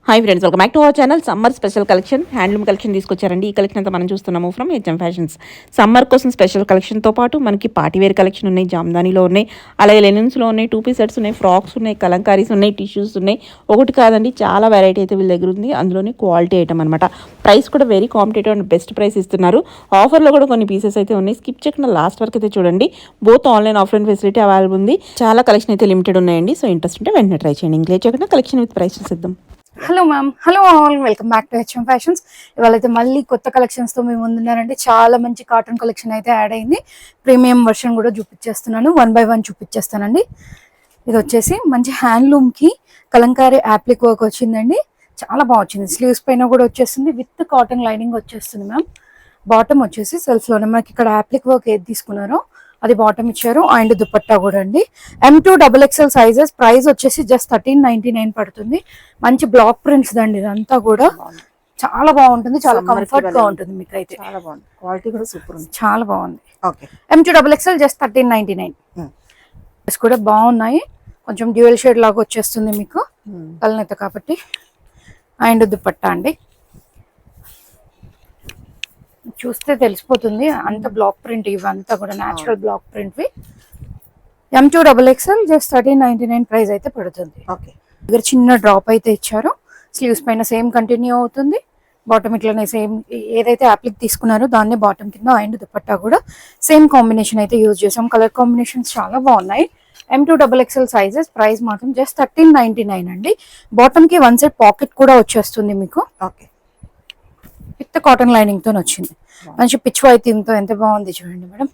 Hi friends, welcome back to our channel. Summer special collection, handloom collection తీసుకొచ్చారండి. ఈ collection అంతా మనం చూస్తున్నాము ఫ్రమ్ హెచ్ఎం ఫ్యాషన్స్. సమ్మర్ కోసం స్పెషల్ కలెక్షన్తో పాటు మనకి పార్టీ వేర్ కలెక్షన్ ఉన్నాయి, జామ్దానీలో ఉన్నాయి, అలాగే లెనిన్స్లో ఉన్నాయి, 2 పీస్ సెట్స్ ఉన్నాయి, ఫ్రాక్స్ ఉన్నాయి, కలంకారీస్ ఉన్నాయి, టిష్యూస్ ఉన్నాయి. ఒకటి కాదండి, చాలా వెరైటీ అయితే వీళ్ళ దగ్గర ఉంది. అందులోని క్వాలిటీ ఐటమ్ అనమాట. ప్రైస్ కూడా very competitive and best price ఇస్తున్నారు. ఆఫర్లో కూడా కొన్ని పీసెస్ అయితే ఉన్నాయి. స్కిప్ చేయకుండా లాస్ట్ వరకు అయితే చూడండి. Both online offline facility available ఉంది. చాలా కలెక్షన్ అయితే లిమిటెడ్ ఉన్నాయండి. సో ఇంట్రెస్ట్ ఉంటే వెంటనే ట్రై చేయండి. ఇంక్లే చేయకుండా కలెక్షన్ విత్ ప్రైస్ చూసిద్దాం. Hello ma'am, hello all, welcome back to HM fashions. ఇవాళ అయితే మళ్ళీ కొత్త కలెక్షన్స్తో మేము ముందున్నారంటే చాలా మంచి కాటన్ కలెక్షన్ అయితే యాడ్ అయింది. ప్రీమియం వర్షన్ కూడా చూపించేస్తున్నాను, 1 by 1 చూపించేస్తానండి. ఇది వచ్చేసి మంచి హ్యాండ్లూమ్కి కలంకారీ యాప్లిక్ వర్క్ వచ్చిందండి. చాలా బాగా వచ్చింది. స్లీవ్స్ పైన కూడా వచ్చేస్తుంది, విత్ కాటన్ లైనింగ్ వచ్చేస్తుంది మ్యామ్. బాటమ్ వచ్చేసి సెల్ఫ్లోనే మనకి ఇక్కడ యాప్లిక్ వర్క్ ఏది తీసుకున్నారో అది బాటమ్ ఇచ్చారు. అండ్ దుపట్టా కూడా అండి. M2XXL sizes. ప్రైస్ వచ్చేసి జస్ట్ 1399 పడుతుంది. మంచి బ్లాక్ ప్రింట్స్ దండి ఇదంతా కూడా. చాలా బాగుంటుంది, చాలా కంఫర్ట్ గా ఉంటుంది. మీకు అయితే చాలా బాగుంది, క్వాలిటీ కూడా సూపర్ ఉంది, చాలా బాగుంది. ఓకే. M2XXL జస్ట్ 1399 కూడా బాగున్నాయి. కొంచెం డ్యూయల్ షేడ్ లాగా వచ్చేస్తుంది మీకు కలనేత కాబట్టి. అండ్ దుపట్టా అండి, చూస్తే తెలిసిపోతుంది అంత బ్లాక్ ప్రింట్, ఇవంతా కూడా న్యాచురల్ బ్లాక్ ప్రింట్ వి. M2XXL జస్ట్ 1399 ప్రైస్ అయితే పడుతుంది. ఓకే. దగ్గర చిన్న డ్రాప్ అయితే ఇచ్చారు. స్లీవ్స్ పైన సేమ్ కంటిన్యూ అవుతుంది. బాటమ్ ఇట్లనే సేమ్ ఏదైతే యాప్లిక్ తీసుకున్నారో దాన్నే బాటమ్ కింద. అండ్ దుపట్టా కూడా సేమ్ కాంబినేషన్ అయితే యూజ్ చేసాం. కలర్ కాంబినేషన్స్ చాలా బాగున్నాయి. M2XXL sizes. ప్రైస్ మాత్రం జస్ట్ 1399 అండి. బాటమ్ కి 1 సైడ్ పాకెట్ కూడా వచ్చేస్తుంది మీకు. ఓకే. విత్ కాటన్ లైనింగ్ తో వచ్చింది. మంచి పిచ్ వై థీమ్ తో ఎంత బాగుంది చూడండి మేడం.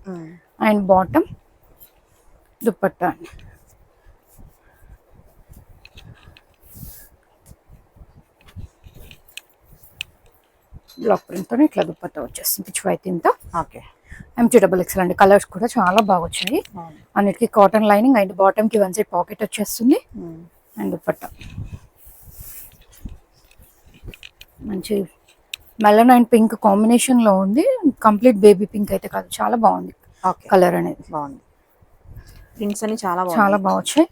అండ్ బాటమ్, దుపట్టా అండి. బ్లాక్ ప్రింట్ తో ఇట్లా దుపట్టా వచ్చేస్తుంది పిచ్ వై థీమ్ తో. ఓకే. M2XXL అండి. కలర్స్ కూడా చాలా బాగా వచ్చాయి. అన్నిటికీ కాటన్ లైనింగ్. అండ్ బాటమ్ కి 1 సైడ్ పాకెట్ వచ్చేస్తుంది. అండ్ దుపట్టా మంచి మెలన్ అండ్ పింక్ కాంబినేషన్ లో ఉంది. కంప్లీట్ బేబీ పింక్ అయితే కాదు, చాలా బాగుంది కలర్ అనేది. బాగుంది. ప్రింట్స్ అన్ని చాలా బాగా వచ్చాయి.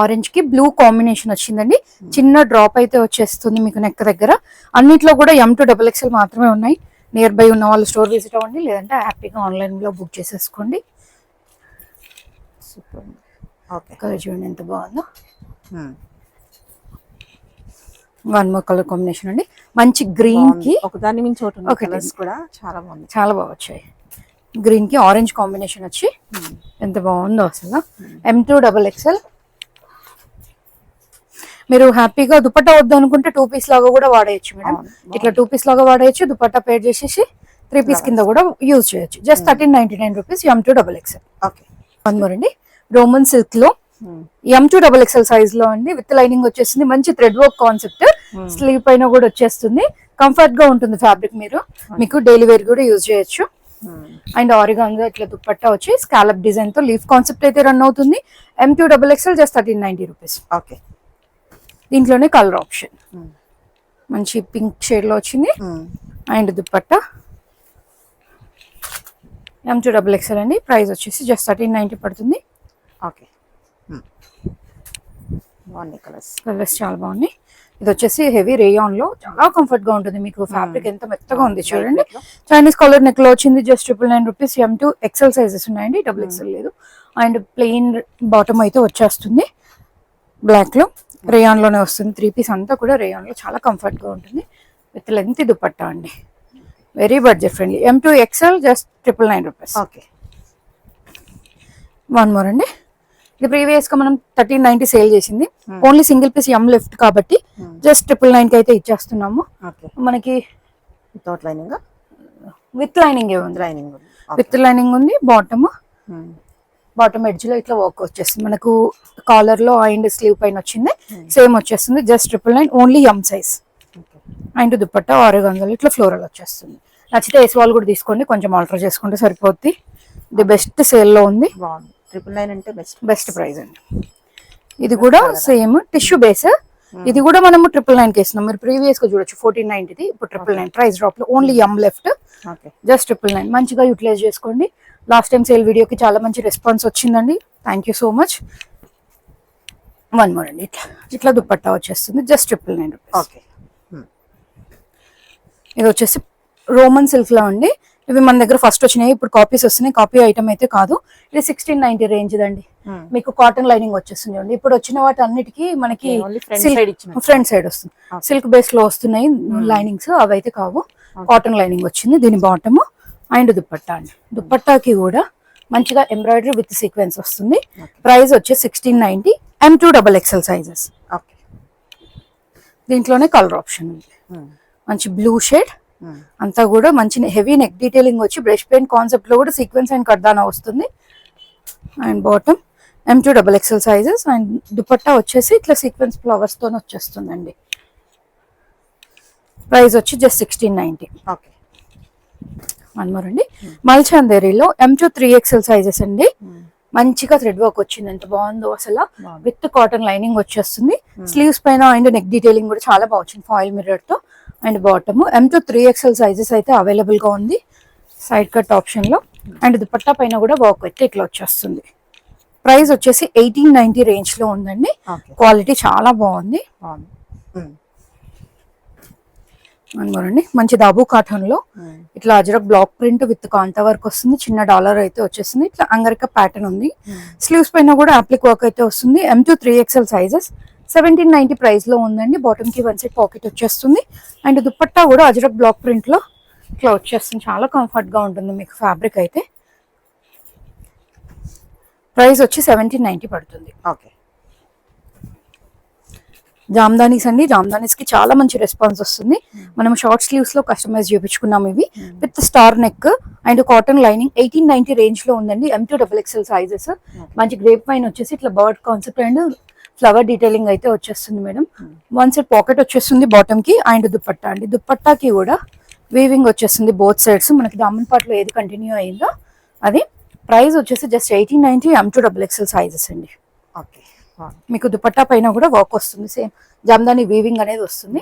ఆరెంజ్ కి బ్లూ కాంబినేషన్ వచ్చిందండి. చిన్న డ్రాప్ అయితే వచ్చేస్తుంది మీకు నెక్ దగ్గర. అన్నిట్లో కూడా M2XXL మాత్రమే ఉన్నాయి. నియర్ బై ఉన్న వాళ్ళు స్టోర్ విజిట్ అవ్వండి, లేదంటే హ్యాపీగా ఆన్లైన్ లో బుక్ చేసేసుకోండి. సూపర్. ఓకే. కలర్ చూడండి ఎంత బాగుందో. 1 more కలర్ కాంబినేషన్ అండి. మంచి గ్రీన్ కి ఒకదాని మించి ఒకటి కలర్స్ కూడా చాలా బాగుంది, చాలా బాగా వచ్చాయి. గ్రీన్ కి ఆరెంజ్ కాంబినేషన్ వచ్చి ఎంత బాగుందో అసలు. M2XXL. మీరు హ్యాపీగా దుపట్టా వద్దు అనుకుంటే 2 పీస్ లాగా కూడా వాడేయచ్చు మేడం. ఇట్లా 2 పీస్ లాగా వాడేయచ్చు. దుపట్టా పేర్ చేసేసి 3 పీస్ కింద కూడా యూజ్ చేయొచ్చు. Just 1399 rupees M2XXL. Okay. 1 more అండి. రోమన్ సిల్క్ లో M2XXL సైజ్ లో అండి. విత్ లైనింగ్ వచ్చేస్తుంది. మంచి థ్రెడ్ వర్క్ కాన్సెప్ట్. స్లీవ్ పైన కూడా వచ్చేస్తుంది. కంఫర్ట్ గా ఉంటుంది ఫ్యాబ్రిక్. మీకు డైలీ వేర్ కూడా యూజ్ చేయొచ్చు. అండ్ ఆరిగాన్గా ఇట్లా దుపట్టా వచ్చి స్కాలప్ డిజైన్ తో లీఫ్ కాన్సెప్ట్ అయితే రన్ అవుతుంది. M2XXL just 1390 rupees. ఓకే. దీంట్లోనే కలర్ ఆప్షన్ మంచి పింక్ షేడ్ లో వచ్చింది. అండ్ దుపట్టా M2XXL అండి. ప్రైస్ వచ్చేసి జస్ట్ 1390 పడుతుంది. ఓకే. బాగున్నాయి కలర్స్. కలర్స్ చాలా బాగున్నాయి. ఇది వచ్చేసి హెవీ రేయాన్ లో చాలా కంఫర్ట్ గా ఉంటుంది మీకు. ఫ్యాబ్రిక్ ఎంత మెత్తగా ఉంది చూడండి. చైనీస్ కాలర్ నెక్ లో వచ్చింది. Just 999 rupees. M2XL సైజెస్ ఉన్నాయండి, XXL లేదు. అండ్ ప్లెయిన్ బాటమ్ అయితే వచ్చేస్తుంది. బ్లాక్ లో రేయాన్ లోనే వస్తుంది. 3 పీస్ అంతా కూడా రేయాన్ లో చాలా కంఫర్ట్ గా ఉంటుంది. విత్ లెంత్ దుపట్టా అండి. Very budget friendly. M2XL just 999 rupees. Okay. 1 more అండి. ఇది ప్రీవియస్ గా మనం 1390 సేల్ చేసింది. Only single piece M left కాబట్టి జస్ట్ 999 కి అయితే ఇచ్చేస్తున్నాము. మనకి వితౌట్ లైనింగ్, విత్ లైనింగ్ ఉంది. లైనింగ్ విత్ లైనింగ్ ఉంది. బాటమ్ ఎడ్జ్ లో ఇట్లా వర్క్ వచ్చేస్తుంది మనకు. కాలర్ లో అండ్ స్లీవ్ పైన వచ్చింది. సేమ్ వచ్చేస్తుంది. Just 999 only M size. And dupatta ఆరిగాన్జాలో ఇట్లా ఫ్లోరల్ వచ్చేస్తుంది. నచ్చితే ఏస్ వాల్ కూడా తీసుకోండి, కొంచెం ఆల్టర్ చేసుకుంటే సరిపోద్ది. ఇది బెస్ట్ సేల్ లో ఉంది. 999 అంటే బెస్ట్ ప్రైస్ అండి. ఇది కూడా సేమ్ టిష్యూ బేస్. ఇది కూడా మనము 999 కి ఇస్తున్నాం. మీరు ప్రీవియస్ గా చూడొచ్చు 1490, ఇప్పుడు 999 ప్రైస్ డ్రాప్ లో ఓన్లీ M లెఫ్ట్. జస్ట్ 999 మంచిగా యూటిలైజ్ చేసుకోండి. లాస్ట్ టైం సేల్ వీడియోకి చాలా మంచి రెస్పాన్స్ వచ్చిందండి. Thank you so much. One more అండి, ఇట్లా ఇట్లా దుపట్టా వచ్చేస్తుంది జస్ట్ 999 రూపీస్. ఓకే. ఇది వచ్చేసి రోమన్ సిల్క్ లో అండి. ఇవి మన దగ్గర ఫస్ట్ వచ్చినాయి, ఇప్పుడు కాపీస్ వస్తున్నాయి. కాపీ ఐటమ్ అయితే కాదు. ఇది 1690 రేంజ్ దండి. మీకు కాటన్ లైనింగ్ వచ్చేస్తుంది అండి. ఇప్పుడు వచ్చిన వాటి అన్నిటికీ మనకి ఫ్రంట్ సైడ్ వస్తుంది, సిల్క్ బేస్ లో వస్తున్నాయి లైనింగ్స్, అవి అయితే కావు. కాటన్ లైనింగ్ వచ్చింది. దీని బాటమ్ అండ్ దుపట్టా అండి. దుపట్టాకి కూడా మంచిగా ఎంబ్రాయిడరీ విత్ సీక్వెన్స్ వస్తుంది. ప్రైస్ వచ్చి 1690, M2XXL సైజెస్. దీంట్లోనే కలర్ ఆప్షన్ ఉంది, మంచి బ్లూ షేడ్ అంతా కూడా మంచి హెవీ నెక్ డీటెయిలింగ్ వచ్చి బ్రష్ పెయింట్ కాన్సెప్ట్ లో కూడా సీక్వెన్స్ అండ్ కర్దానా వస్తుంది. And bottom M2XXL sizes. And dupatta వచ్చేసి ఇట్లా సీక్వెన్స్ ఫ్లవర్స్ తో వచ్చేస్తుందండి. ప్రైస్ వచ్చి జస్ట్ 1690. ఓకే. వన్ మోర్ అండి, మల్చందేరిలో M2 3XL సైజెస్ అండి. మంచిగా థ్రెడ్ వర్క్ వచ్చింది, ఎంత బాగుందో అసలు. విత్ కాటన్ లైనింగ్ వచ్చేస్తుంది. స్లీవ్స్ పైన అండ్ నెక్ డీటెయిలింగ్ కూడా చాలా బాగా వచ్చింది ఫాయిల్ మిర్రర్ తో. And bottom M2 3XL sizes అయితే అవైలబుల్ గా ఉంది సైడ్ కట్ ఆప్షన్ లో. అండ్ దుపట్టా పైన కూడా వర్క్ అయితే ఇట్లా వచ్చేస్తుంది. ప్రైస్ వచ్చేసి 1890 రేంజ్ లో ఉందండి. క్వాలిటీ చాలా బాగుంది. అండి మంచి దాబు కాటన్ లో ఇట్లా Ajrak block print with Kantha work వస్తుంది. చిన్న డాలర్ అయితే వచ్చేస్తుంది. ఇట్లా అంగరిక ప్యాటర్న్ ఉంది. స్లీవ్స్ పైన కూడా అప్లిక్ వర్క్ అయితే వస్తుంది. M2 3XL సైజెస్ 1790 ప్రైస్ లో ఉందండి. బాటమ్ కి 1 సైడ్ పాకెట్ వచ్చేస్తుంది. అండ్ దుపట్టా కూడా అజరక్ బ్లాక్ ప్రింట్ లో ఇట్లా వచ్చేస్తుంది. చాలా కంఫర్ట్ గా ఉంటుంది మీకు ఫ్యాబ్రిక్ అయితే. ప్రైస్ వచ్చి 1790 పడుతుంది. ఓకే. జామ్దానీస్ అండి, జామ్దానీస్ కి చాలా మంచి రెస్పాన్స్ వస్తుంది. మనం షార్ట్ స్లీవ్స్ లో కస్టమైజ్ చేయించుకున్నాం ఇవి with star neck and cotton lining. 1890 range లో ఉందండి. M2XXL sizes. మంచి గ్రేప్ వైన్ వచ్చేసి ఇట్లా bird concept and flower detailing అయితే వచ్చేస్తుంది మేడం. 1 సైడ్ పాకెట్ వచ్చేస్తుంది బాటమ్ కి. అండ్ దుపట్టా అండి, దుపట్టాకి కూడా వీవింగ్ వచ్చేస్తుంది బోత్ సైడ్స్. మనకి దామన్ పార్ట్ లో ఏది కంటిన్యూ అయిందో అది. ప్రైస్ వచ్చేసి జస్ట్ 1890, M2XXL సైజెస్ అండి. ఓకే. మీకు దుపట్టా పైన కూడా వర్క్ వస్తుంది, సేమ్ జామ్దాని వీవింగ్ అనేది వస్తుంది.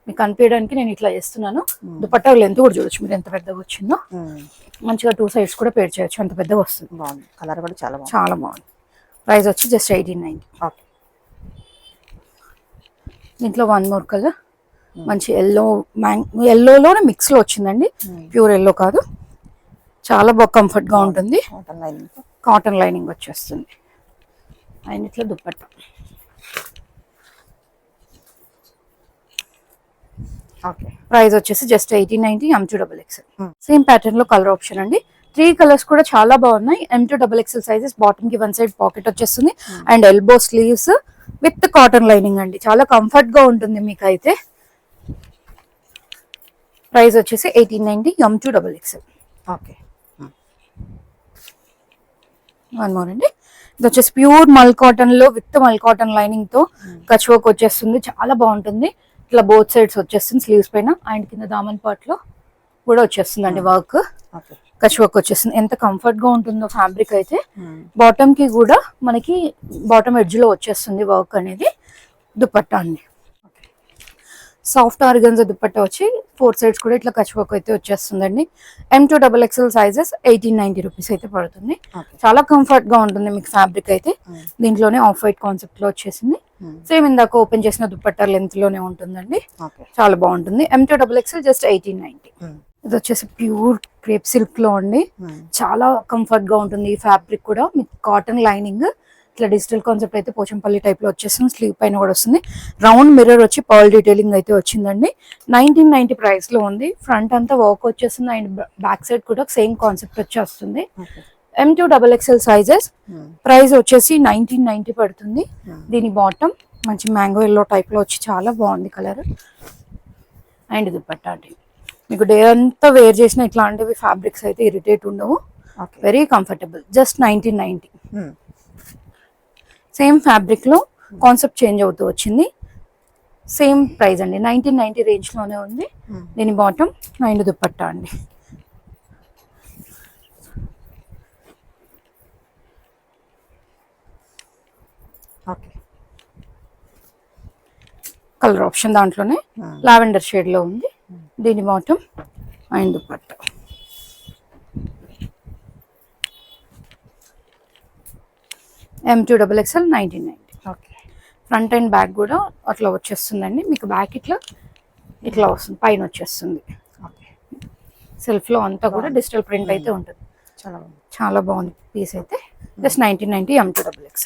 మీకు కనిపించడానికి నేను ఇట్లా చేస్తున్నాను. దుపట్టా లెంత్ కూడా చూడొచ్చు మీరు ఎంత పెద్దగా వచ్చిందో. మంచిగా 2 సైడ్స్ కూడా పేర్ చేయొచ్చు, అంత పెద్దగా వస్తుంది. బాగుంది, కలర్ కూడా చాలా బాగుంది. చాలా బాగుంది. ప్రైస్ వచ్చి జస్ట్ 1890. ఓకే. దీంట్లో 1 మోర్ కలర్, మంచి ఎల్లోలోనే మిక్స్ లో వచ్చిందండి. ప్యూర్ ఎల్లో కాదు, చాలా బాగా కంఫర్ట్ గా ఉంటుంది. కాటన్ లైనింగ్ వచ్చేస్తుంది. అండ్ ఇట్లా దుపట్టా. ఓకే. ప్రైస్ వచ్చేసి జస్ట్ 1890, M2XXL. సేమ్ ప్యాటర్న్ లో కలర్ ఆప్షన్ అండి. 3 కలర్స్ కూడా చాలా బాగున్నాయి. M2XXL sizes. బాటమ్ కి 1 సైడ్ పాకెట్ వచ్చేస్తుంది. And elbow sleeves with cotton lining అండి. చాలా కంఫర్ట్ గా ఉంటుంది మీకు అయితే. ప్రైస్ వచ్చేసి 1890, M2XXL. ఓకే. వన్ మోర్ అండి, ఇది వచ్చేసి ప్యూర్ మల్ కాటన్ లో విత్ మల్ కాటన్ లైనింగ్ తో కచ్ వర్క్ వచ్చేస్తుంది. చాలా బాగుంటుంది. ఇట్లా బోత్ సైడ్స్ వచ్చేస్తుంది స్లీవ్స్ పైన. అండ్ కింద దామన్ పార్ట్ లో కూడా వచ్చేస్తుంది అండి వర్క్, కచ్ వర్క్ వచ్చేస్తుంది. ఎంత కంఫర్ట్ గా ఉంటుందో ఫ్యాబ్రిక్ అయితే. బాటమ్ కి కూడా మనకి బాటమ్ ఎడ్జ్ లో వచ్చేస్తుంది వర్క్ అనేది. దుపట్టా అండి, సాఫ్ట్ ఆర్గన్జా దుపట్టా వచ్చి 4 సైడ్స్ కూడా ఇట్లా కచ్ వర్క్ అయితే వచ్చేస్తుందండి. M2XXL సైజెస్ 1890 రూపీస్ అయితే పడుతుంది. చాలా కంఫర్ట్ గా ఉంటుంది మీకు ఫ్యాబ్రిక్ అయితే. దీంట్లోనే ఆఫ్ వైట్ కాన్సెప్ట్ లో వచ్చేసింది. సేమ్ ఇందాక ఓపెన్ చేసిన దుపట్టా లెంత్ లోనే ఉంటుందండి. చాలా బాగుంటుంది. M2XXL just 1890. ఇది వచ్చేసి ప్యూర్ క్రేప్ సిల్క్ లో అండి. చాలా కంఫర్ట్ గా ఉంటుంది ఈ ఫ్యాబ్రిక్ కూడా. మీకు కాటన్ లైనింగ్ ఇట్లా డిజిటల్ కాన్సెప్ట్ అయితే పోచంపల్లి టైప్ లో వచ్చేస్తుంది. స్లీవ్ పైన కూడా వస్తుంది. రౌండ్ మిర్రర్ వచ్చి పర్ల్ డీటెయిలింగ్ అయితే వచ్చిందండి. 1990 ప్రైస్ లో ఉంది. ఫ్రంట్ అంతా వర్క్ వచ్చేస్తుంది. అండ్ బ్యాక్ సైడ్ కూడా సేమ్ కాన్సెప్ట్ వచ్చి వస్తుంది. M2XXL sizes. ప్రైస్ వచ్చేసి 1990 పడుతుంది. దీని బాటమ్ మంచి మ్యాంగో ఎల్లో టైప్ లో వచ్చి చాలా బాగుంది కలర్. అండ్ దుపట్టా అండి, మీకు డే అంతా వేర్ చేసిన ఇట్లాంటివి ఫ్యాబ్రిక్స్ అయితే ఇరిటేట్ ఉండవు. Very comfortable. Just 1990. Same fabric లో కాన్సెప్ట్ చేంజ్ అవుతూ వచ్చింది. సేమ్ ప్రైస్ అండి, 1990 రేంజ్ లోనే ఉంది. దీని బాటమ్ అండ్ దుపట్టా అండి. ఓకే. కలర్ ఆప్షన్ దాంట్లోనే లావెండర్ షేడ్ లో ఉంది. దీని bottom and dupatta. M2XXL 1990. Okay. Front and back కూడా అట్లా వచ్చేస్తుందండి. మీకు బ్యాక్ ఇట్లా వస్తుంది, పైన వచ్చేస్తుంది. ఓకే. సెల్ఫ్ లో అంతా కూడా డిజిటల్ ప్రింట్ అయితే ఉంటుంది. చాలా బాగుంది. చాలా బాగుంది పీస్ అయితే. Just 1990 M2XX.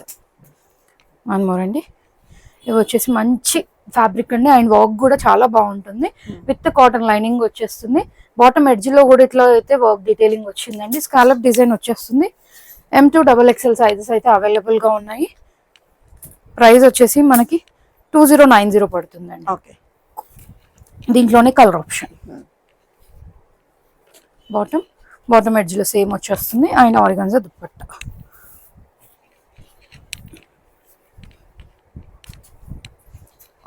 వన్ మోర్ అండి. ఇవి వచ్చేసి మంచి ఫ్యాబ్రిక్ అండి, అండ్ వర్క్ కూడా చాలా బాగుంటుంది. విత్ కాటన్ లైనింగ్ వచ్చేస్తుంది. బాటమ్ ఎడ్జ్ లో కూడా ఇట్లా అయితే వర్క్ డీటెయిలింగ్ వచ్చిందండి. స్కాలప్ డిజైన్ వచ్చేస్తుంది. M2XXL సైజెస్ అయితే అవైలబుల్ గా ఉన్నాయి. ప్రైస్ వచ్చేసి మనకి 2090 పడుతుందండి. ఓకే. దీంట్లోనే కలర్ ఆప్షన్. బాటమ్ ఎడ్జ్ లో సేమ్ వచ్చేస్తుంది. And organza dupatta.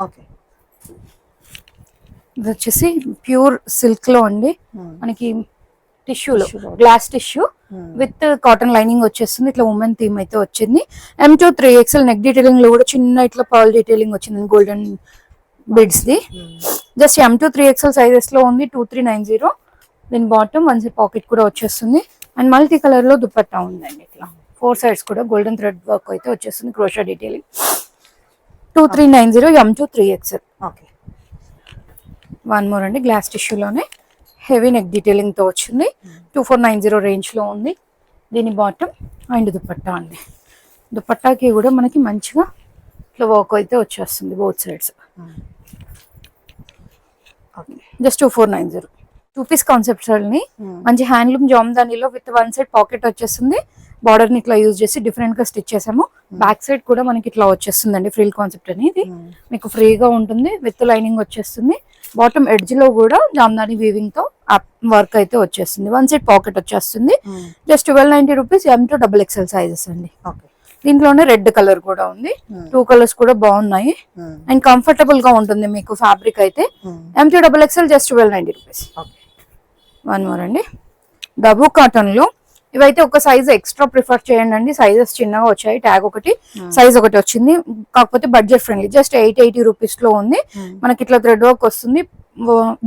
ఓకే. ఇది వచ్చేసి ప్యూర్ సిల్క్ లో అండి, మనకి టిష్యూలో glass tissue with cotton lining వచ్చేస్తుంది. ఇట్లా ఉమెన్ థీమ్ అయితే వచ్చింది. M2XXL నెక్ డీటెయిలింగ్ లో కూడా చిన్న ఇట్లా పర్ల్ డీటెయిలింగ్ వచ్చింది golden bids the. Just M2XXL sizes లో ఉంది. 2390. దీని బాటమ్ వన్ సైడ్ పాకెట్ కూడా వచ్చేస్తుంది. అండ్ మల్టీ కలర్ లో దుపట్టా ఉందండి. ఇట్లా 4 సైడ్స్ కూడా గోల్డెన్ థ్రెడ్ వర్క్ అయితే వచ్చేస్తుంది. Crochet detailing. 2390 M2XXL. Okay. One more అండి, గ్లాస్ టిష్యూలోనే హెవీ నెక్ డీటెయిలింగ్ తో వచ్చింది. 2490 రేంజ్ లో ఉంది. దీని బాటమ్ అండ్ దుపట్టా అండి. దుపట్టాకి కూడా మనకి మంచిగా ఇట్లా వర్క్ అయితే వచ్చేస్తుంది both sides. Just 2490. 2 piece concept ని మంచి హ్యాండ్లూమ్ జామ్దానీలో విత్ వన్ సైడ్ పాకెట్ వచ్చేస్తుంది. బార్డర్ ని ఇట్లా యూజ్ చేసి డిఫరెంట్ గా స్టిచ్ చేసాము. బ్యాక్ సైడ్ కూడా మనకి ఇట్లా వచ్చేస్తుందండి. ఫ్రిల్ కాన్సెప్ట్ అనేది మీకు ఫ్రీగా ఉంటుంది. విత్ లైనింగ్ వచ్చేస్తుంది. బాటమ్ ఎడ్జ్ లో కూడా జామ్దాని వీవింగ్ తో వర్క్ అయితే వచ్చేస్తుంది. వన్ సైడ్ పాకెట్ వచ్చేస్తుంది. Just 1290 rupees. M2XXL సైజెస్ అండి. దీంట్లోనే రెడ్ కలర్ కూడా ఉంది. 2 కలర్స్ కూడా బాగున్నాయి అండ్ కంఫర్టబుల్ గా ఉంటుంది మీకు ఫ్యాబ్రిక్ అయితే. M2XXL just 1290 rupees. One more అండి, డబు కాటన్ లో ఇవైతే ఒక సైజ్ ఎక్స్ట్రా ప్రిఫర్ చేయండి అండి. సైజెస్ చిన్నగా వచ్చాయి. ట్యాగ్ ఒకటి, సైజ్ ఒకటి వచ్చింది. కాకపోతే బడ్జెట్ ఫ్రెండ్లీ. జస్ట్ 880 రూపీస్ లో ఉంది. మనకి ఇట్లా థ్రెడ్ వర్క్ వస్తుంది.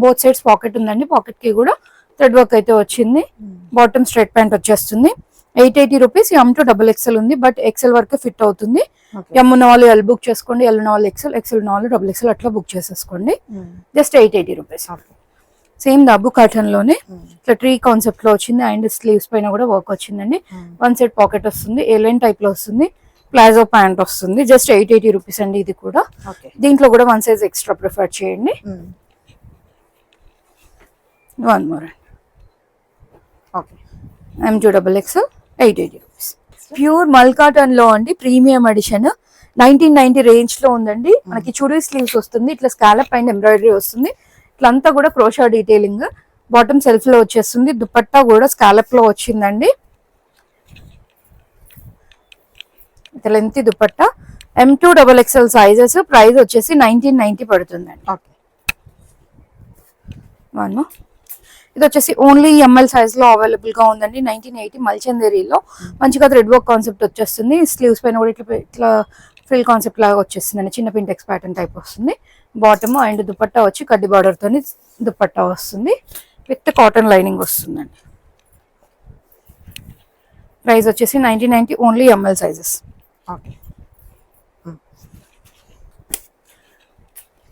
బోత్ సైడ్స్ పాకెట్ ఉందండి. పాకెట్ కి కూడా థ్రెడ్ వర్క్ అయితే వచ్చింది. బాటమ్ స్ట్రైట్ ప్యాంట్ వచ్చేస్తుంది. 880 రూపీస్. M2XXL ఉంది, బట్ ఎక్సెల్ వరకు ఫిట్ అవుతుంది. M ఉన్న వాళ్ళు L బుక్ చేసుకోండి. L ఉన్న వాళ్ళు XL, XL ఉన్న వాళ్ళు XXL అట్లా బుక్ చేసేసుకోండి. Just 880 rupees. సేమ్ డబ్బు కాటన్ లోనే ఇట్లా ట్రీ కాన్సెప్ట్ లో వచ్చింది. అండ్ స్లీవ్స్ పైన కూడా వర్క్ వచ్చిందండి. వన్ సైడ్ పాకెట్ వస్తుంది. ఏలైన్ టైప్ లో వస్తుంది. ప్లాజో ప్యాంట్ వస్తుంది. జస్ట్ 880 రూపీస్ అండి. ఇది కూడా దీంట్లో కూడా వన్ సైజ్ ఎక్స్ట్రా ప్రిఫర్ చేయండి. One more M2XXL 880 rupees. Pure మల్ కాటన్ లో అండి, ప్రీమియం ఎడిషన్. 1990 రేంజ్ లో ఉందండి. మనకి చుడీ స్లీవ్స్ వస్తుంది. ఇట్లా స్కాలప్ అండ్ ఎంబ్రాయిడరీ వస్తుంది. ఇట్లంతా కూడా క్రోషా డీటెయిలింగ్. బాటమ్ సెల్ఫ్ లో వచ్చేస్తుంది. దుపట్టా కూడా స్కాలప్ లో వచ్చిందండి. Length dupatta. M2XXL sizes. Price వచ్చేసి 1990 పడుతుందండి. వన్ ఇది వచ్చేసి ఓన్లీ ML సైజ్ లో అవైలబుల్ గా ఉందండి. 1980 మల్చందేరీలో మంచిగా థ్రెడ్ వర్క్ కాన్సెప్ట్ వచ్చేస్తుంది. స్లీవ్స్ పైన కూడా ఇట్లా ఫ్రిల్ కాన్సెప్ట్ లాగా వచ్చేస్తుందండి. చిన్న పింటెక్స్ ప్యాటర్న్ టైప్ వస్తుంది. బాటమ్ అండ్ దుపట్టా వచ్చి కడ్డీ బార్డర్ తోని దుపట్టా వస్తుంది. విత్ కాటన్ లైనింగ్ వస్తుందండి. ప్రైస్ వచ్చేసి 1990 only ML sizes.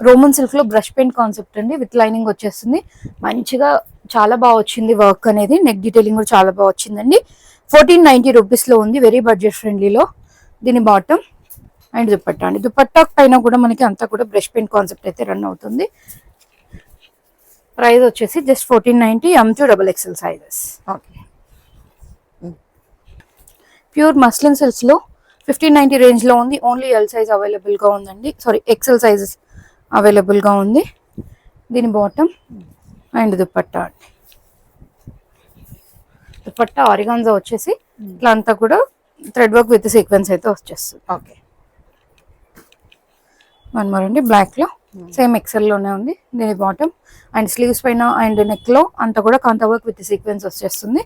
Roman silk లో బ్రష్ పెయింట్ కాన్సెప్ట్ అండి. విత్ లైనింగ్ వచ్చేస్తుంది. మంచిగా చాలా బాగా వచ్చింది వర్క్ అనేది. నెక్ డీటెయిలింగ్ కూడా చాలా బాగా వచ్చిందండి. 1490 రూపీస్ లో ఉంది. వెరీ బడ్జెట్ ఫ్రెండ్లీలో. దీని బాటమ్ అండ్ దుపట్టా అండి. దుపట్టా పైన కూడా మనకి అంతా కూడా బ్రష్ పెయింట్ కాన్సెప్ట్ అయితే రన్ అవుతుంది. ప్రైస్ వచ్చేసి just 1490 M2XXL sizes. Pure muslin silks లో 1590 రేంజ్ లో ఉంది. ఓన్లీ L సైజ్ అవైలబుల్ గా ఉందండి. సారీ, XL సైజెస్ అవైలబుల్ గా ఉంది. దీని బాటమ్ అండ్ దుపట్టా అండి. దుపట్టా ఆర్గాన్జా వచ్చేసి ఇట్లా అంతా కూడా థ్రెడ్ వర్క్ విత్ సీక్వెన్స్ అయితే వచ్చేస్తుంది. వన్ మోర్ అండి, బ్లాక్ లో సేమ్ ఎక్సెల్ లోనే ఉంది. దీని బాటమ్ అండ్ స్లీవ్స్ పైన అండ్ నెక్ లో అంతా కూడా కాంతా వర్క్ విత్ సీక్వెన్స్ వచ్చేస్తుంది.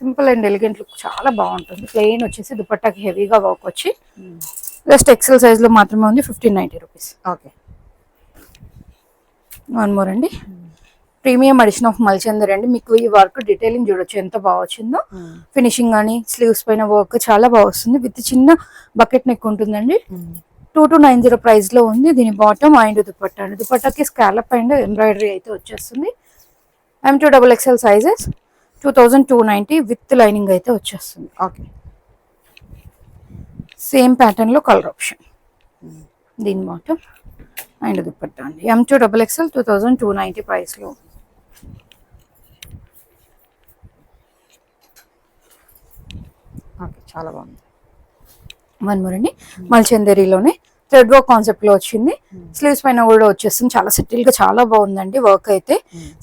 సింపుల్ అండ్ ఎలిగెంట్ లుక్ చాలా బాగుంటుంది. ప్లెయిన్ వచ్చేసి దుపట్టాకి హెవీగా వర్క్ వచ్చి జస్ట్ ఎక్సెల్ సైజ్ లో మాత్రమే ఉంది. 1590 రూపీస్. వన్ మోర్ అండి, ప్రీమియం ఎడిషన్ ఆఫ్ మల్చందర్ అండి. మీకు ఈ వర్క్ డీటెయిలింగ్ చూడొచ్చు ఎంత బాగా వచ్చిందో. ఫినిషింగ్ కానీ స్లీవ్స్ పైన వర్క్ చాలా బాగా వస్తుంది. విత్ చిన్న బకెట్ నెక్ ఉంటుందండి. 2290 ప్రైస్ లో ఉంది. దీని బాటమ్ అండ్ దుపట్టా అండి. దుపట్టాకి స్కాలప్ అండ్ ఎంబ్రాయిడరీ అయితే వచ్చేస్తుంది. M2XXL సైజెస్ 2290 విత్ లైనింగ్ అయితే వచ్చేస్తుంది. ఓకే. సేమ్ ప్యాటర్న్ లో కలర్ ఆప్షన్. దీని బాటమ్ అండ్ దుపట్టా అండి. M2XXL 2290 ప్రైస్ లో. ఓకే, చాలా బాగుంది. వన్ మోర్ అండి, మల్చందేరీలోనే థ్రెడ్ వర్క్ కాన్సెప్ట్ లో వచ్చింది. స్లీవ్స్ పైన కూడా వచ్చేస్తుంది. చాలా సెటిల్ గా చాలా బాగుందండి. వర్క్ అయితే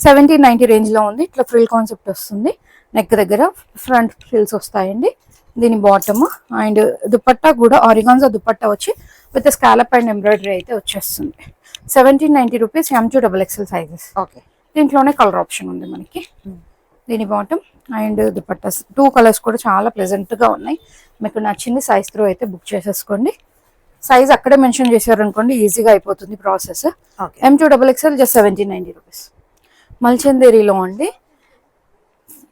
1790 రేంజ్ లో ఉంది. ఇట్లా ఫ్రిల్ కాన్సెప్ట్ వస్తుంది. నెక్ దగ్గర ఫ్రంట్ ఫ్రిల్స్ వస్తాయండి. దీని బాటమ్ అండ్ దుపట్టా కూడా ఆరిగాన్జా దుపట్టా వచ్చి విత్ స్కాలప్ అండ్ ఎంబ్రాయిడరీ అయితే వచ్చేస్తుంది. 1790 రూపీస్. M2XXL sizes. ఓకే. దీంట్లోనే కలర్ ఆప్షన్ ఉంది మనకి. దీని బాటమ్ అండ్ దుపట్టా 2 కలర్స్ కూడా చాలా ప్లెజెంట్ గా ఉన్నాయి. మీకు నచ్చింది సైజ్ త్రూ అయితే బుక్ చేసేసుకోండి. సైజ్ అక్కడే మెన్షన్ చేశారనుకోండి, ఈజీగా అయిపోతుంది process. Okay. M2XXL just 1790 rupees. మల్చందేరీలో అండి,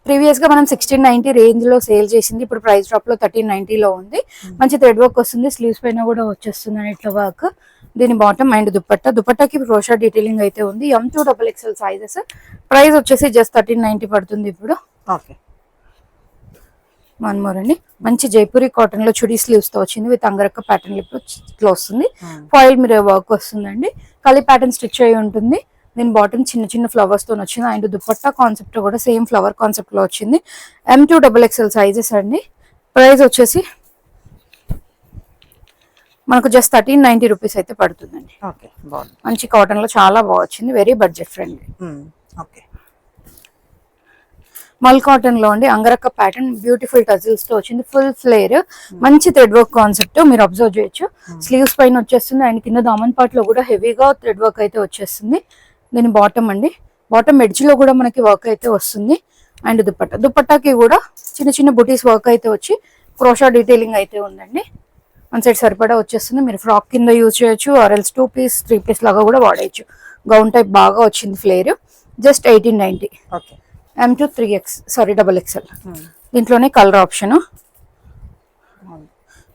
ప్రీవియస్ గా మనం 1690 రేంజ్ లో సేల్ చేసింది. ఇప్పుడు ప్రైస్ డ్రాప్ లో 1390 లో ఉంది. మంచి థ్రెడ్ వర్క్ వస్తుంది. స్లీవ్స్ పైన కూడా వచ్చేస్తుంది అని ఇట్లా వర్క్. దీని బాటమ్ అండ్ దుపట్టాకి క్రోషా డీటెయిలింగ్ అయితే ఉంది. M2XXL sizes. ప్రైస్ వచ్చేసి జస్ట్ 1390 పడుతుంది ఇప్పుడు. ఓకే. వన్ మోర్ అండి, మంచి జైపూరి కాటన్ లో చుడీ స్లీవ్స్ తో వచ్చింది విత్ అంగరక్క ప్యాటర్న్ ఇట్లా వస్తుంది. ఫాయిల్ మిర్రర్ వర్క్ వస్తుందండి. కలి ప్యాటర్న్ స్టిచ్ అయి ఉంటుంది. దీని బాటమ్ చిన్న చిన్న ఫ్లవర్స్ తో వచ్చింది. అండ్ దుపట్టా కాన్సెప్ట్ కూడా సేమ్ ఫ్లవర్ కాన్సెప్ట్ లో వచ్చింది. M2XXL సైజెస్ అండి. ప్రైస్ వచ్చేసి మనకు జస్ట్ 1390 రూపీస్ అయితే పడుతుందండి. ఓకే, బాగుంది. మంచి కాటన్ లో చాలా బాగా వచ్చింది. Very budget friendly. ఓకే. మల్ కాటన్ లో అండి, అంగరక్క ప్యాటర్న్ బ్యూటిఫుల్ టజిల్స్ తో వచ్చింది. ఫుల్ ఫ్లేర్, మంచి థ్రెడ్ వర్క్ కాన్సెప్ట్ మీరు అబ్జర్వ్ చేయొచ్చు. స్లీవ్స్ పైన వచ్చేస్తుంది. అండ్ కింద దామన్ పార్ట్ లో కూడా హెవీగా థ్రెడ్ వర్క్ అయితే వచ్చేస్తుంది. దీని బాటమ్ అండి, బాటమ్ ఎడ్జ్ లో కూడా మనకి వర్క్ అయితే వస్తుంది. అండ్ దుపట్టాకి కూడా చిన్న చిన్న బుటీస్ వర్క్ అయితే వచ్చి క్రోషా డీటెయిలింగ్ అయితే ఉందండి. వన్ సైడ్ సరిపడా వచ్చేస్తుంది. మీరు ఫ్రాక్ కింద యూజ్ చేయొచ్చు, ఆర్ఎల్స్ 2 పీస్ 3 పీస్ లాగా కూడా వాడేయచ్చు. గౌన్ టైప్ బాగా వచ్చింది ఫ్లేర్. జస్ట్ 1890. ఓకే. M2XXL. దీంట్లోనే కలర్ ఆప్షన్.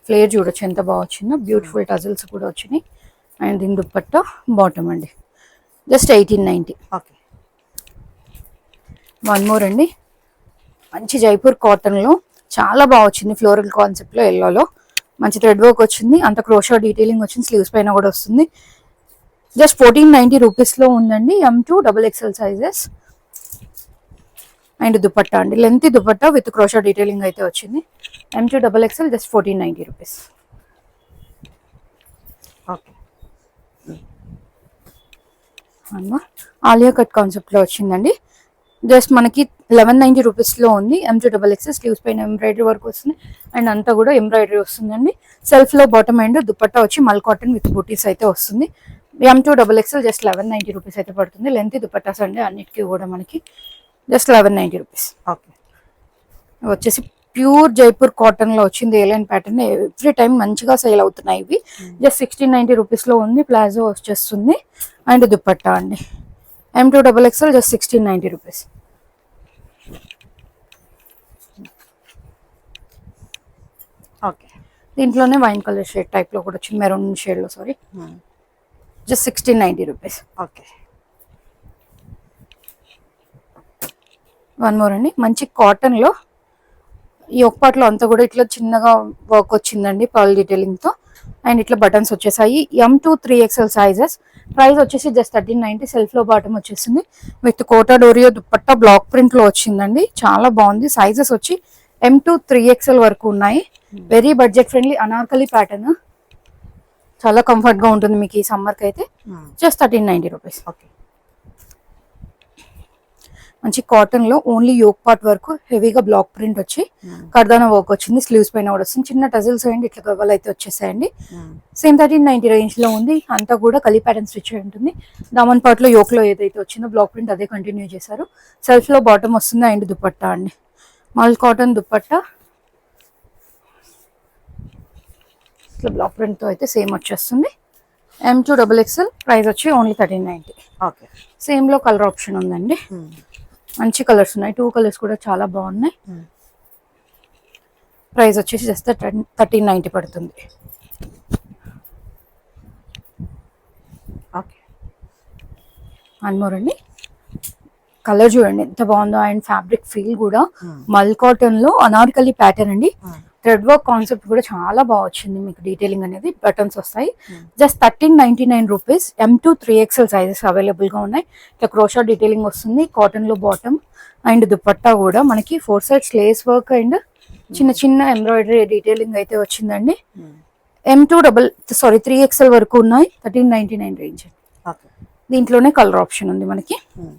ఫ్లేర్ చూడొచ్చు ఎంత బాగా వచ్చిందో. బ్యూటిఫుల్ టజిల్స్ కూడా వచ్చినాయి. అండ్ దీని దుపట్టా బాటమ్ అండి. జస్ట్ 1890. ఓకే. వన్ మోర్ అండి, మంచి జైపూర్ కాటన్ లో చాలా బాగా వచ్చింది. ఫ్లోరల్ కాన్సెప్ట్ లో ఎల్లోలో మంచి థ్రెడ్ వర్క్ వచ్చింది. అంత క్రోషా డీటెయిలింగ్ వచ్చింది. స్లీవ్స్ పైన కూడా వస్తుంది. జస్ట్ 1490 రూపీస్ లో ఉందండి. M2XXL sizes. అండ్ దుపట్టా అండి, length dupatta with crochet detailing అయితే వచ్చింది. M2XXL just 1490 rupees. Okay. Alia cut concept లో వచ్చిందండి. జస్ట్ మనకి 1190 రూపీస్ లో ఉంది. M2XXL స్లీవ్స్ పైన ఎంబ్రాయిడరీ వర్క్ వస్తుంది. అండ్ అంతా కూడా ఎంబ్రాయిడరీ వస్తుందండి. సెల్ఫ్ లో బాటమ్ అండ్ దుపట్టా వచ్చి మల్ కాటన్ విత్ బూటీస్ అయితే వస్తుంది. M2XXL జస్ట్ 1190 రూపీస్ అయితే పడుతుంది. లెంత్ దుపట్టాస్ అండి అన్నిటికీ కూడా మనకి జస్ట్ 1190 రూపీస్. ఓకే. వచ్చేసి ప్యూర్ జైపూర్ కాటన్ లో వచ్చింది. ఏలైన్ ప్యాటర్న్ ఎవ్రీ టైం మంచిగా సేల్ అవుతున్నాయి ఇవి. జస్ట్ 1690 రూపీస్ లో ఉంది. ప్లాజో వచ్చేస్తుంది. అండ్ దుపట్టా అండి. M2XXL just 1690 rupees. ఓకే. దీంట్లోనే వైన్ కలర్ షేడ్ టైప్ లో కూడా వచ్చింది. మెరూన్ షేడ్ లో sorry. Just 1690 rupees. Okay. One more అండి, మంచి కాటన్ లో ఈ ఒక్కపాట్లో అంతా కూడా ఇట్లా చిన్నగా వర్క్ వచ్చిందండి పర్ల్ డీటెయిలింగ్ తో. అండ్ ఇట్లా బటన్స్ వచ్చేసాయి. M2XXL sizes. ప్రైస్ వచ్చేసి జస్ట్ 1390. సెల్ఫ్ లో బాటమ్ వచ్చేసింది with Kota Doria dupatta block print లో వచ్చిందండి. చాలా బాగుంది. సైజెస్ వచ్చి M2XXL వరకు ఉన్నాయి. Very budget friendly Anarkali pattern. చాలా కంఫర్ట్ గా ఉంటుంది మీకు ఈ సమ్మర్ కి అయితే. Just 1390 rupees. ఓకే. మంచి కాటన్ లో ఓన్లీ యోక్ పార్ట్ వరకు హెవీగా బ్లాక్ ప్రింట్ వచ్చి కర్దానా వర్క్ వచ్చింది. స్లీవ్స్ పైన కూడా వస్తుంది. చిన్న టజిల్స్ అయ్యండి ఇట్లా గవ్వలు అయితే వచ్చేసాయండి. సేమ్ 1390 రేంజ్ లో ఉంది. అంతా కూడా కలి ప్యాటర్న్ స్టిచ్ అయి ఉంటుంది. దామన్ పార్ట్ లో యోక్ లో ఏదైతే వచ్చిందో బ్లాక్ ప్రింట్ అదే కంటిన్యూ చేశారు. సెల్ఫ్ లో బాటమ్ వస్తుంది. అండ్ దుపట్టా అండి, మల్ కాటన్ దుపట్టా ఇట్లా బ్లాక్ ప్రింట్ తో అయితే సేమ్ వచ్చేస్తుంది. M2XXL ప్రైస్ వచ్చి ఓన్లీ 1390. ఓకే. సేమ్ లో కలర్ ఆప్షన్ ఉందండి. మంచి కలర్స్ ఉన్నాయి. 2 కలర్స్ కూడా చాలా బాగున్నాయి. ప్రైస్ వచ్చేసి జస్ట్ 1390 పడుతుంది. ఓకే. వన్ మోర్ అండి. కలర్ చూడండి ఎంత బాగుందో, అండ్ ఫ్యాబ్రిక్ ఫీల్ కూడా Hmm. మల్ కాటన్ లో అనార్కలి ప్యాటర్న్ అండి. Hmm. థ్రెడ్ వర్క్ కాన్సెప్ట్ కూడా చాలా బాగా వచ్చింది మీకు. డీటెయిలింగ్ అనేది బటన్స్ వస్తాయి. Hmm. Just 1399 rupees. M2 3XL sizes available గా ఉన్నాయి. ఇట్లా క్రోషా డీటెయిలింగ్ వస్తుంది కాటన్ లో బాటమ్, అండ్ దుపట్టా కూడా మనకి 4 సైడ్స్ లేస్ వర్క్ అండ్ చిన్న చిన్న ఎంబ్రాయిడరీ డీటెయిలింగ్ అయితే వచ్చిందండి. Hmm. M2 3XL వరకు ఉన్నాయి. 1399 రేంజ్. ఓకే. దీంట్లోనే కలర్ ఆప్షన్ ఉంది మనకి. Hmm.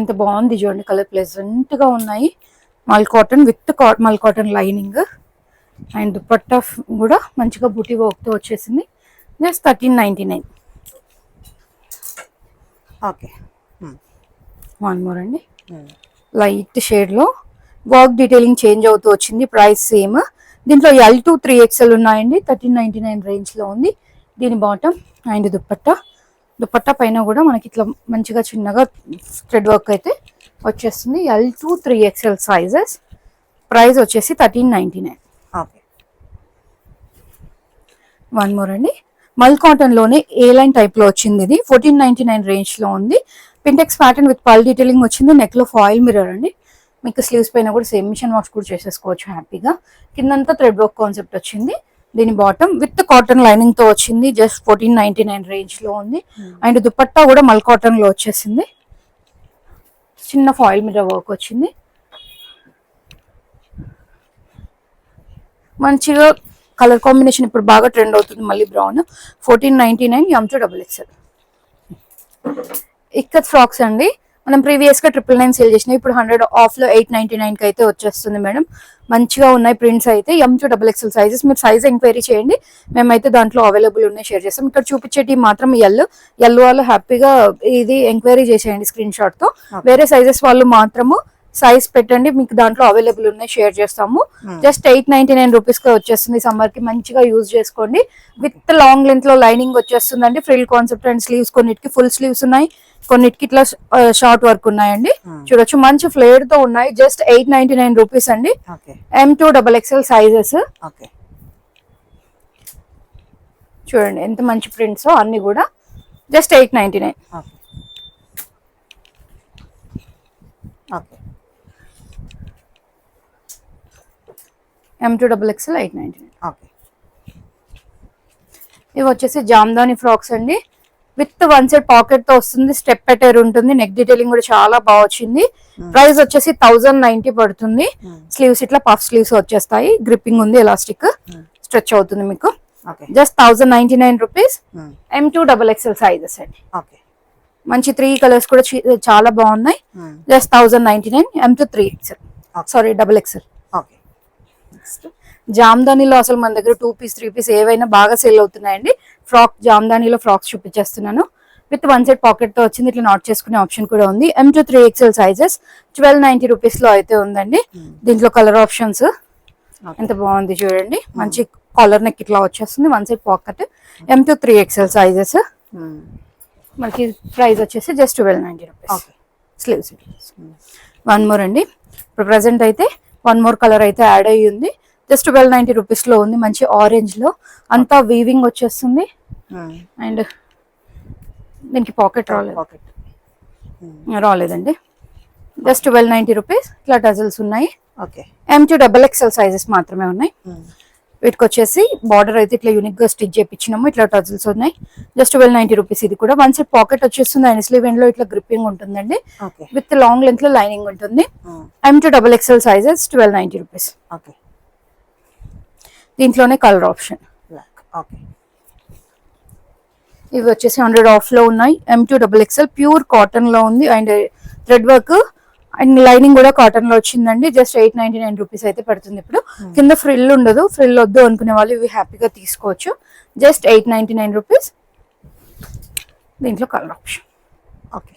ఎంత బాగుంది చూడండి, కలర్ ప్లెజెంట్ గా ఉన్నాయి. మల్ కాటన్ విత్ మల్ కాటన్ లైనింగ్, అండ్ దుపట్టా కూడా మంచిగా బూటీ వర్క్ తో వచ్చేసింది. Just 1399. Okay. Hmm. One more అండి. Hmm. లైట్ షేడ్ లో వర్క్ డీటెయిలింగ్ చేంజ్ అవుతూ వచ్చింది. Price same. దీంట్లో L2 3XL ఉన్నాయండి. 1399 రేంజ్ లో ఉంది. దీని బాటమ్ అండ్ దుపట్టా పైన కూడా మనకి ఇట్లా మంచిగా చిన్నగా థ్రెడ్ వర్క్ అయితే వచ్చేస్తుంది. L2 3XL sizes. ప్రైస్ వచ్చేసి 1399. ఓకే. వన్ మోర్ అండి. మల్ కాటన్ లోనే ఏ లైన్ టైప్ లో వచ్చింది. ఇది 1499 రేంజ్ లో ఉంది. పింటెక్స్ ప్యాటర్న్ విత్ పల్ డీటెయిలింగ్ వచ్చింది. నెక్ లో ఫాయిల్ మిర్రర్ అండి. మీకు స్లీవ్స్ పైన కూడా సేమ్ మిషన్ వాష్ కూడా చేసేసుకోవచ్చు హ్యాపీగా. కిందంతా థ్రెడ్ వర్క్ కాన్సెప్ట్ వచ్చింది. దీని బాటమ్ విత్ కాటన్ లైనింగ్ తో వచ్చింది. జస్ట్ 1499 రేంజ్ లో ఉంది. అండ్ దుపట్టా కూడా మల్ కాటన్ లో వచ్చేసింది. చిన్న ఫాయిల్ మిర్రర్ వర్క్ వచ్చింది. మంచిగా కలర్ కాంబినేషన్ ఇప్పుడు బాగా ట్రెండ్ అవుతుంది. మళ్ళీ brown. 1499 M2 XXL. Ikat frocks అండి. మనం ప్రీవియస్ గా 999 సేల్ చేసినాయి. ఇప్పుడు 100 ఆఫ్ లో 899 కి అయితే వచ్చేస్తుంది మేడం. మంచిగా ఉన్నాయి ప్రింట్స్ అయితే. M2 XXL sizes. మీరు సైజ్ ఎంక్వైరీ చేయండి, మేమైతే దాంట్లో అవైలబుల్ ఉన్నాయి షేర్ చేస్తాం. ఇక్కడ చూపించేటి మాత్రం ఎల్ వాళ్ళు హ్యాపీగా ఇది ఎంక్వైరీ చేసేయండి స్క్రీన్ షాట్ తో. వేరే సైజెస్ వాళ్ళు మాత్రము సైజ్ పెట్టండి, మీకు దాంట్లో అవైలబుల్ ఉన్నాయి షేర్ చేస్తాము. జస్ట్ 899 రూపీస్ కి వచ్చేస్తుంది. సమ్మర్ కి మంచిగా యూజ్ చేసుకోండి. విత్ లాంగ్ లెంత్ లో లైనింగ్ వచ్చేస్తుందండి. ఫ్రిల్ కాన్సెప్ట్ అండ్ స్లీవ్స్, కొన్నిటికి ఫుల్ స్లీవ్స్ ఉన్నాయి, కొన్నిటికి ఇట్లా షార్ట్ వర్క్ ఉన్నాయండి. చూడొచ్చు మంచి ఫ్లేర్ తో ఉన్నాయి. జస్ట్ 899 రూపీస్ అండి. Okay. M2 XXL sizes. Okay. చూడండి ఎంత మంచి ప్రింట్స్ అన్ని కూడా. Just 899. Okay. Okay. M2 XXL 899. Okay. ఇవి వచ్చేసి జామ్దాని ఫ్రాక్స్ అండి. విత్ వన్ సైడ్ పాకెట్ తో వస్తుంది. స్టెప్ అటైర్ ఉంటుంది. నెక్ డీటెయిలింగ్ కూడా చాలా బాగా వచ్చింది. ప్రైస్ వచ్చేసి 1090 పడుతుంది. స్లీవ్స్ ఇట్లా పఫ్ స్లీవ్స్ వచ్చేస్తాయి. గ్రిప్పింగ్ ఉంది, ఎలాస్టిక్ స్ట్రెచ్ అవుతుంది మీకు. Okay. Just 1099 rupees. M2 XXL sizes అండి. ఓకే. మంచి 3 కలర్స్ కూడా చాలా బాగున్నాయి. Just 1099. M2 3XL sorry XXL. Okay. Next జామ్దానిలో అసలు మన దగ్గర 2 పీస్ 3 పీస్ ఏవైనా బాగా సేల్ అవుతున్నాయండి. జామ్దానిలో ఫ్రాక్స్ చూపించేస్తున్నాను. విత్ వన్ సైడ్ పాకెట్ తో వచ్చింది. ఇట్లా నాట్ చేసుకునే ఆప్షన్ కూడా ఉంది. M2 3XL సైజెస్ 1290 రూపీస్ లో అయితే ఉందండి. దీంట్లో కలర్ ఆప్షన్స్ ఎంత బాగుంది చూడండి. మంచి కాలర్ నెక్ ఇట్లా వచ్చేస్తుంది. One side pocket. M2 3XL sizes. మనకి ప్రైస్ వచ్చేసి just 1290 rupees. Okay. Sleeves. One more అండి. ఇప్పుడు ప్రెసెంట్ అయితే వన్ మోర్ కలర్ అయితే యాడ్ అయ్యి ఉంది. జస్ట్ 1290 రూపీస్ లో ఉంది. మంచి ఆరెంజ్ లో అంతా వీవింగ్ వచ్చేస్తుంది. అండ్ దీనికి పాకెట్ రాలేదండి. Just 1290 rupees. ఇట్లా టజల్స్ ఉన్నాయి. ఓకే. M2 XXL సైజెస్ మాత్రమే ఉన్నాయి. వీటికి వచ్చేసి బార్డర్ అయితే ఇట్లా యూనిక్ గా స్టిచ్ చేయించినాము. ఇట్లా టజల్స్ ఉన్నాయి. Just 1290 rupees. ఇది కూడా వన్ సైడ్ పాకెట్ వచ్చేస్తుంది. అండ్ స్లీవ్ ఎండ్ లో ఇట్లా గ్రిప్పింగ్ ఉంటుందండి. ఓకే. విత్ లాంగ్ లెంత్ లో లైనింగ్ ఉంటుంది. M2 XXL sizes 1290 rupees. Okay. దీంట్లోనే కలర్ ఆప్షన్. బ్లాక్. ఓకే. ఇవి వచ్చేసి 100 ఆఫ్ లో ఉన్నాయి. M2 XXL ప్యూర్ కాటన్ లో ఉంది. And thread work and lining కూడా కాటన్ లో వచ్చిందండి. జస్ట్ 899 రూపీస్ అయితే పడుతుంది. ఇప్పుడు కింద ఫ్రిల్ ఉండదు. ఫ్రిల్ వద్దు అనుకునే వాళ్ళు ఇవి హ్యాపీగా తీసుకోవచ్చు. Just 899 rupees. దీంట్లో కలర్ ఆప్షన్. ఓకే.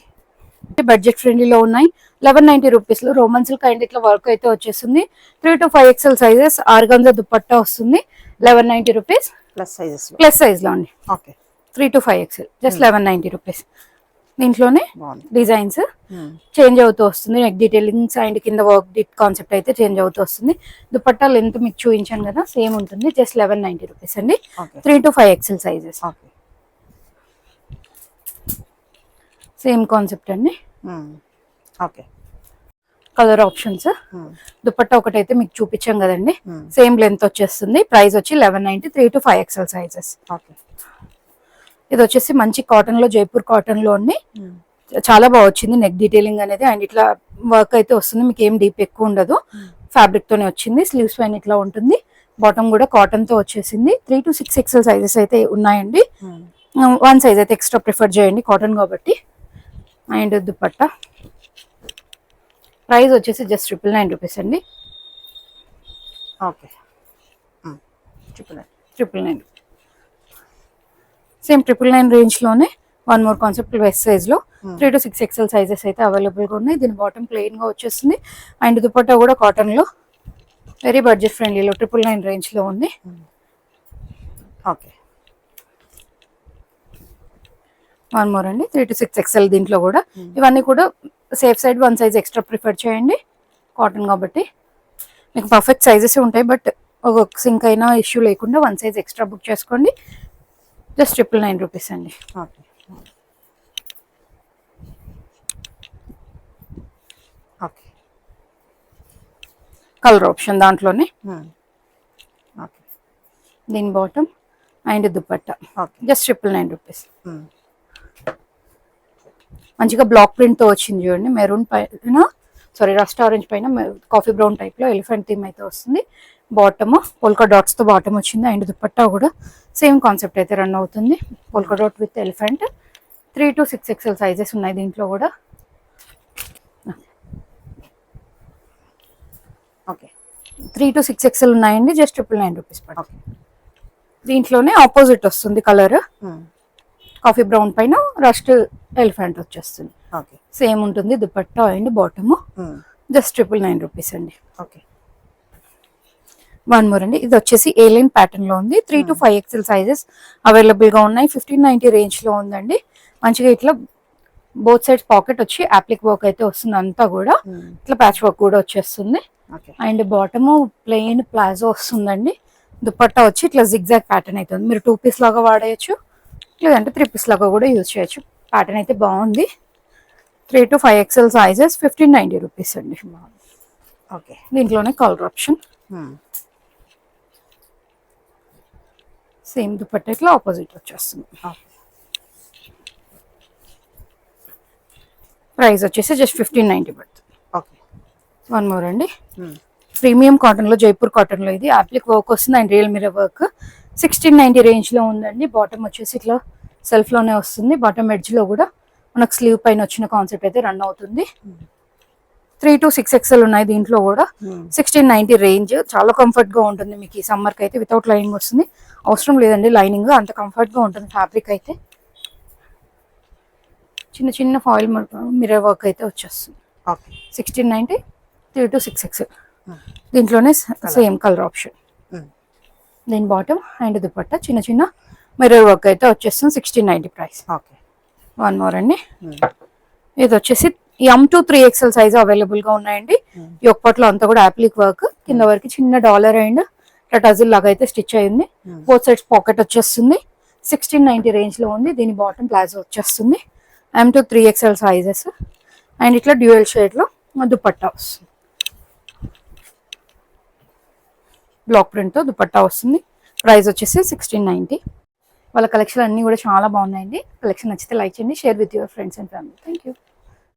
బడ్జెట్ ఫ్రెండ్లీలో ఉన్నాయి. 1190 రూపీస్ లో రోమన్ సిల్క్ అండ్ ఇట్లా వర్క్ అయితే వచ్చేస్తుంది. 3 to 5XL sizes. Organza dupatta వస్తుంది. 1190 rupees. Plus sizes. Plus size లో అండి. Okay. 3 to 5XL. Just 1190 rupees. దీంట్లోనే బాగుంది. డిజైన్స్ చేంజ్ అవుతూ వస్తుంది. నెక్ డీటెయిలింగ్స్ అండ్ కింద వర్క్ కాన్సెప్ట్ అయితే చేంజ్ అవుతూ వస్తుంది. దుపట్టా లెంత్ మీకు చూపించాను కదా సేమ్ ఉంటుంది. జస్ట్ 1190 రూపీస్ అండి. Okay. 3 to 5XL sizes. Okay. Same concept అండి. ఓకే. Colour options. దుపట్టా ఒకటైతే మీకు చూపించాం కదండి, సేమ్ లెంత్ వచ్చేస్తుంది. ప్రైస్ వచ్చి 1190, 3 to 5 XL సైజెస్. ఓకే. ఇది వచ్చేసి మంచి కాటన్ లో, జైపూర్ కాటన్ లో అండి. చాలా బాగా వచ్చింది నెక్ డీటెయిలింగ్ అనేది. అండ్ ఇట్లా వర్క్ అయితే వస్తుంది, మీకు ఏం డీప్ ఎక్కువ ఉండదు. ఫ్యాబ్రిక్ తోనే వచ్చింది. స్లీవ్స్ పైన ఇట్లా ఉంటుంది. బాటమ్ కూడా కాటన్ తో వచ్చేసింది. 3 to 6 XL సైజెస్ అయితే ఉన్నాయండి. 1 సైజ్ అయితే ఎక్స్ట్రా ప్రిఫర్ చేయండి కాటన్ కాబట్టి. అండ్ దుపట్టా ప్రైస్ వచ్చేసి జస్ట్ 999 రూపీస్ అండి. ఓకే. 999. సేమ్ 999 రేంజ్ లోనే one more concept west size లో 3 to 6 XL సైజెస్ అయితే అవైలబుల్ గా ఉన్నాయి. దీని బాటమ్ ప్లెయిన్ గా వచ్చేస్తుంది. అండ్ దుపట్టా కూడా కాటన్ లో వెరీ బడ్జెట్ ఫ్రెండ్లీలో 999 రేంజ్ లో ఉంది. ఓకే. వన్ మోర్ అండి 3 to 6 XL. దీంట్లో కూడా ఇవన్నీ కూడా safe side 1 size extra prefer చేయండి, కాటన్ కాబట్టి మీకు పర్ఫెక్ట్ సైజెస్ ఉంటాయి. బట్ ఒక సింక్ అయినా ఇష్యూ లేకుండా 1 సైజ్ ఎక్స్ట్రా బుక్ చేసుకోండి. జస్ట్ 999 రూపీస్ అండి. ఓకే. ఓకే. కలర్ ఆప్షన్ దాంట్లోనే. ఓకే. దీని bottom and dupatta okay. Just 999 rupees. మంచిగా బ్లాక్ ప్రింట్ తో వచ్చింది చూడండి. మెరూన్ పైన, సారీ రస్ట్ ఆరెంజ్ పైన కాఫీ బ్రౌన్ టైప్ లో ఎలిఫెంట్ థీమ్ అయితే వస్తుంది. బాటమ్ పోల్కా డాట్స్ తో బాటమ్ వచ్చింది. అండ్ దుపట్టా కూడా సేమ్ కాన్సెప్ట్ అయితే రన్ అవుతుంది. Polka dot with elephant. 3 to 6 XL sizes ఉన్నాయి దీంట్లో కూడా. ఓకే. 3 to 6 XL ఉన్నాయండి. Just 999 rupees okay. దీంట్లోనే ఆపోజిట్ వస్తుంది కలర్. కాఫీ బ్రౌన్ పైన రస్ట్ ఎలిఫెంట్ వచ్చేస్తుంది. ఓకే. సేమ్ ఉంటుంది dupatta and bottom. Just 999 rupees అండి. ఓకే. వన్ మోర్ అండి. ఇది వచ్చేసి ఏలియన్ ప్యాటర్న్ లో ఉంది. 3 to 5 XL సైజెస్ అవైలబుల్ గా ఉన్నాయి. 1590 రేంజ్ లో ఉందండి. మంచిగా ఇట్లా బోత్ సైడ్స్ పాకెట్ వచ్చి అప్లిక్ వర్క్ అయితే వస్తుంది. అంతా కూడా ఇట్లా ప్యాచ్ వర్క్ కూడా వచ్చేస్తుంది. అండ్ బాటమ్ ప్లెయిన్ ప్లాజో వస్తుందండి. దుపట్టా వచ్చి ఇట్లా జిగ్జాగ్ ప్యాటర్న్ అవుతుంది. మీరు 2 పీస్ లాగా వాడేయచ్చు, లేదంటే 3 పీస్ లాగా కూడా యూజ్ చేయొచ్చు. ప్యాటర్న్ అయితే బాగుంది. 3 to 5 XL సైజెస్ 1590 రూపీస్ అండి. ఓకే. దీంట్లోనే కలర్ ఆప్షన్. సేమ్ దుపట్టా ఇట్లా ఆపోజిట్ వచ్చేస్తుంది. ప్రైస్ వచ్చేసి జస్ట్ 1590 పడుతుంది. ఓకే. వన్ మోర్ అండి. ప్రీమియం కాటన్ లో, జైపూర్ కాటన్ లో ఇది అప్లిక్ వర్క్ వస్తుంది. And real mirror work. 1690 range లో ఉందండి. బాటమ్ వచ్చేసి ఇట్లా సెల్ఫ్ లోనే వస్తుంది. బాటమ్ ఎడ్జ్ లో కూడా మనకు స్లీవ్ పైన వచ్చిన కాన్సెప్ట్ అయితే రన్ అవుతుంది. 3 to 6 XL ఉన్నాయి దీంట్లో కూడా. 1690 రేంజ్. చాలా కంఫర్ట్ గా ఉంటుంది మీకు ఈ సమ్మర్ కి అయితే. వితౌట్ లైనింగ్ వస్తుంది, అవసరం లేదండి లైనింగ్, అంత కంఫర్ట్ గా ఉంటుంది ఫ్యాబ్రిక్ అయితే. చిన్న చిన్న ఫాయిల్ మిర్రర్ వర్క్ అయితే వచ్చేస్తుంది. 1690, 3 to 6 XL. దీంట్లోనే సేమ్ కలర్ ఆప్షన్. దీని బాటమ్ అండ్ దుపట్టా చిన్న చిన్న మిర్రర్ వర్క్ అయితే వచ్చేస్తుంది. 1690 ప్రైస్. ఓకే. వన్ మోర్ అండి. ఇది వచ్చేసి M to 3 XL size available గా ఉన్నాయండి. ఈ ఒక్కట్లో అంతా కూడా అప్లిక్ వర్క్. కింద వరకు చిన్న డాలర్ అండ్ టజిల్ లాగా అయితే స్టిచ్ అయ్యింది. బోత్ సైడ్స్ పాకెట్ వచ్చేస్తుంది. 1690 రేంజ్ లో ఉంది. దీని బాటమ్ ప్లాజో వచ్చేస్తుంది. M to 3 XL sizes. And ఇట్లా డ్యూయల్ షేడ్ లో దుపట్టా వస్తుంది. బ్లాక్ ప్రింట్ తో దుపట్టా వస్తుంది. ప్రైస్ వచ్చేసి 1690. వాళ్ళ కలెక్షన్ అన్ని కూడా చాలా బాగున్నాయండి. కలెక్షన్ నచ్చితే లైక్ చేయండి, share with your friends and family. Thank you.